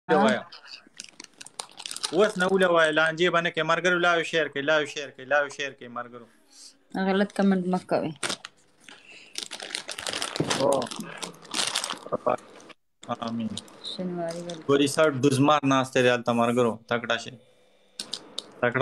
हाँ वाया वस न उले वाया लांजी बने के मर गरो लाओ शेयर के लाओ शेयर के लाओ शेयर के मर गरो गलत कमेंट मत करें। ओ आमीन शनिवारी वेलकम। गोरी सर दुजमार नास्ते रे अलता मर गरो तकड़ा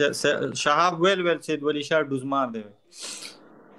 के शहाब वेल वेल सिद वली शाह दुजमार दे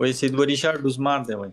वही सिद वली शाह दुजमार दे वही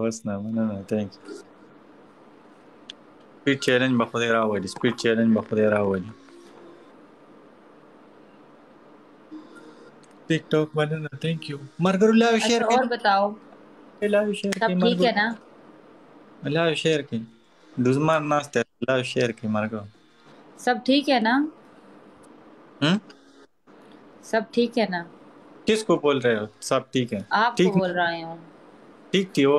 होसना मना थैंक स्पीड चैलेंज बखुदे रावली स्पीड चैलेंज बखुदे रावली टिकटॉक मना थैंक यू मर गरो लाओ शेयर अच्छा के और बताओ, लाओ शेयर के सब मर ठीक है ना? गरो लाओ शेयर के दुजमार नास्ते लाओ शेयर के मर गरो सब ठीक है ना? हम्म सब ठीक है ना? किसको बोल रहे हो सब ठीक है आपको ठीक बोल रही हूँ। ठीक थी वो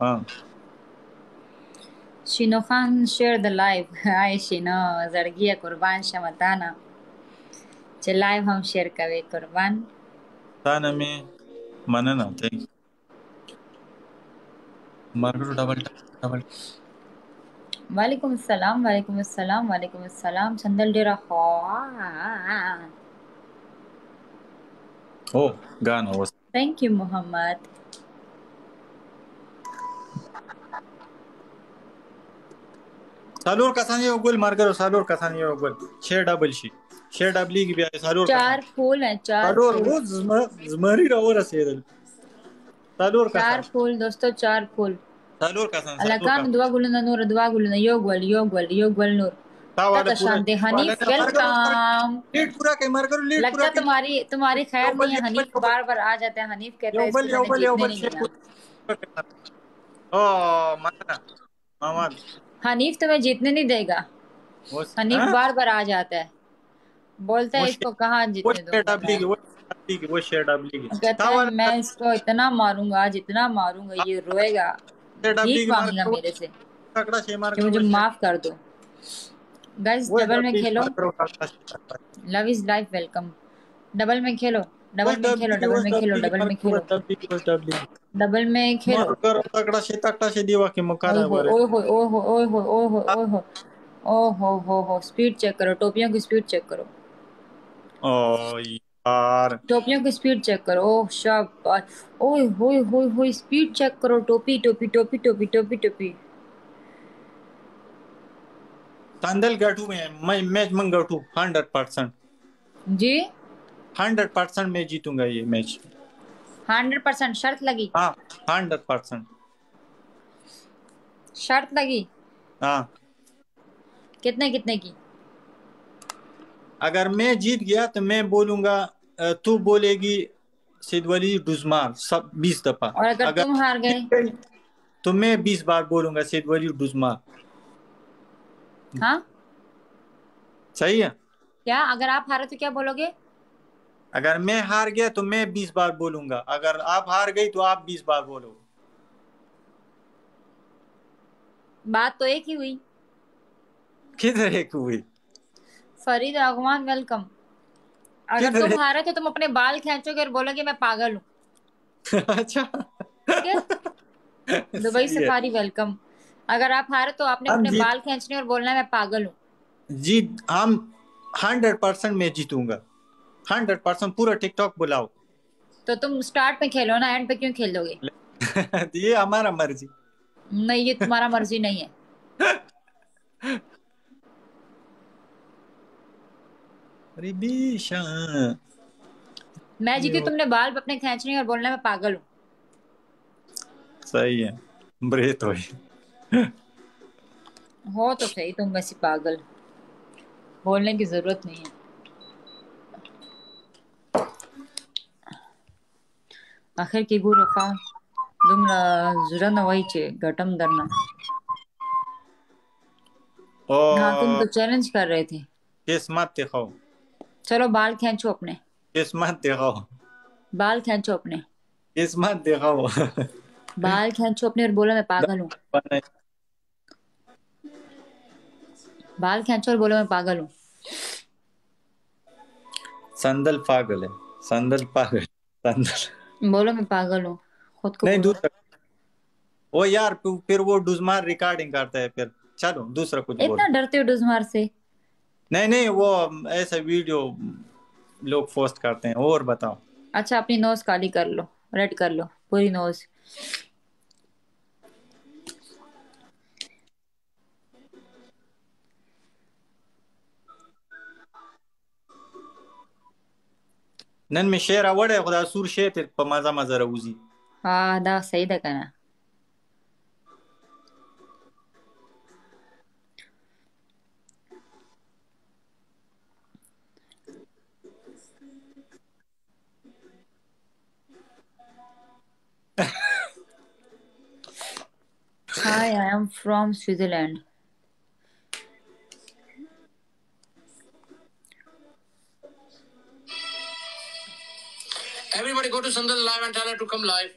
हाँ शीनो खान शेयर द लाइव। हाय शीनो, जड़गिया कुर्बान शमताना। चल लाइव हम शेयर करे कुर्बान। ताना में मनना थैंक मार्गरो डबल वालेकुम अस्सलाम, वालेकुम अस्सलाम, वालेकुम अस्सलाम। चंदल डेरा खो। ओ गाना वो थैंक यू मोहम्मद। सालूर कसान ये गोल मार्गरो सालूर कसान ये गोल शेयर डबली की भी सालूर कसान चार फूल हैं, चार सालूर फूल। वो zmari रावर से सालूर चार कसान फूल दोस्तों, चार फूल। Saluru Alakan कसान dua guluna nur, dua guluna yogwal nur. तावाले Tata पूरा Shanti वाले हनीफ ना मार्गरो वेलकम। लीड पूरा के मार्गरो लीड पूरा लगता के तुम्हारी तुम्हारी खैर नहीं योबल है। योबल हनीफ योबल बार बार आ जाते हैं। हनीफ कहता है इसको योबल मैंने योबल जीतने योबल नहीं शेयर दिया। पूरा ओ मना मोहम्मद हनीफ तुम्हें जीतने नहीं देगा। वो हनीफ हाँ बार बार आ जाता है, बोलता वो है शेयर इसको कहाँ वो जीतने शेयर दूंगा मैं। डबली की वो डबली की वो शेयर डबली की वो कहता है तावाले मैं इसको इतना मारूंगा, आज इतना मारूंगा ये रोएगा, शेयर डबली भीख की मांगेगा मार्गरो मेरे से तगड़ा शेयर कि मार्गरो मुझे वो शेयर माफ कर दो। गाइस वो डबल में डबली की खेलो। मार्गरो तगड़ा share love is life welcome. Double में खेलो, वो डबल में खेलो, डबली की डबल वो में खेलो, डबली की डबल में मार्गरो वो खेलो, डबली की वो डबली की डबल में खेलो। मार्गरो तगड़ा शेयर दीवा की ओए मुकारा हो वरे ओए हो ओए हो ओए हो ओए हो ओए हो। ओ हो स्पीड चेक करो, टोपियों की स्पीड चेक करो, ओ यार टोपियों की स्पीड चेक करो। ओह शाबाश। ओए होए होए होए स्पीड चेक करो। टोपी टोपी टोपी टोपी टोपी टोपी। संदल गठू में मैं मैच में गठू 100% जी 100% मैं जीतूंगा ये मैच 100% शर्त लगी। हाँ 100% शर्त लगी। हाँ कितने कितने की? अगर मैं जीत गया तो मैं बोलूंगा तू बोलेगी सिद्धवली डुजमार सब 20 दफा और अगर अगर तुम हार जीत गए? गई तो मैं 20 बार बोलूंगा सिद्धवली डुजमार हाँ सही है क्या? अगर आप हारे तो क्या बोलोगे? अगर मैं हार गया तो मैं 20 बार बोलूंगा अगर आप हार गई तो आप 20 बार बोलो बात तो एक ही हुई। किधर एक हुई फरीद अगवान वेलकम। अगर किधर तुम एक हारे तो तुम अपने बाल खींचोगे और बोलोगे मैं पागल हूँ। अच्छा ठीक है। दुबई सही है सफारी वेलकम। अगर आप हारे तो आपने हम अपने जीत बाल खींचने और बोलना है मैं पागल हूँ। जीत हम 100% मैं जीतूंगा 100% पूरा टिकटॉक बुलाओ तो तुम स्टार्ट में खेलो ना, एंड पे क्यों खेलोगे? ये हमारा मर्जी नहीं, ये तुम्हारा मर्जी नहीं है। अरे बीशा मैं ये जीती, हो तुमने बाल अपने खींचने और बोलना है मैं पागल हूँ। सही है ब्रे तो है हो तो सही तुम वैसी पागल, बोलने की जरूरत नहीं है। आखिर की बुरो खा तुमरा जुरा न वही चे घटम दरना। हाँ तुम और तो चैलेंज कर रहे थे। किस्मत दिखाओ चलो बाल खींचो अपने, किस्मत दिखाओ बाल खींचो अपने, किस्मत दिखाओ बाल खींचो अपने और बोलो मैं पागल हूँ। बाल खींचो और बोलो मैं पागल हूँ। संदल पागल है। संदल पागल। संदल। बोलो मैं पागल हूँ। खुद को नहीं, बोलो। दूसरा। ओ यार, फिर वो डुजमार रिकॉर्डिंग करता है फिर। चलो दूसरा कुछ इतना बोलो। डरते हो डुजमार से? नहीं नहीं, वो ऐसा वीडियो लोग पोस्ट करते हैं। और बताओ। अच्छा, अपनी नोज काली कर लो, रेड कर लो पूरी नोज। नन में शेर आवड़ है खुदा सूर शेर मजा मजा रऊजी। हाँ दा सही दा कहना। Hi, I am from Switzerland. Everybody go to Sandal Live and tell her to come live.